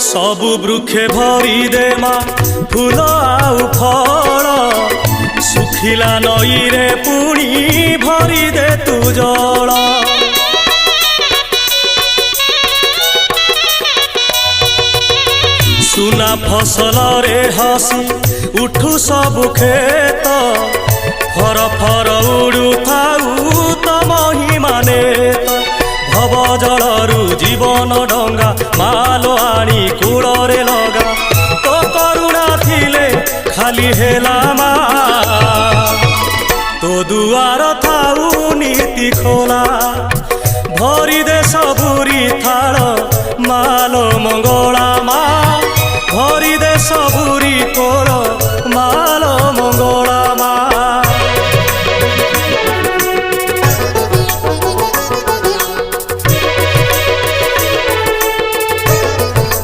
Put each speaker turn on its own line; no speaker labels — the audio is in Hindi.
सबु वृक्षे भरी दे माँ फूल आउ फल सुखिला नई रे पुणी भरी दे तू जल सुना फसल रे हसी उठू सब खेत फर फर उड़ू थाऊ तम ही माने भव जलरू जीवन डंगा माल आनी कूल रे लगा तो करुणा थिले खाली हेला मा तो दुआर थाऊ नीति खोला भरी दे सबुरी थाल माल मंगला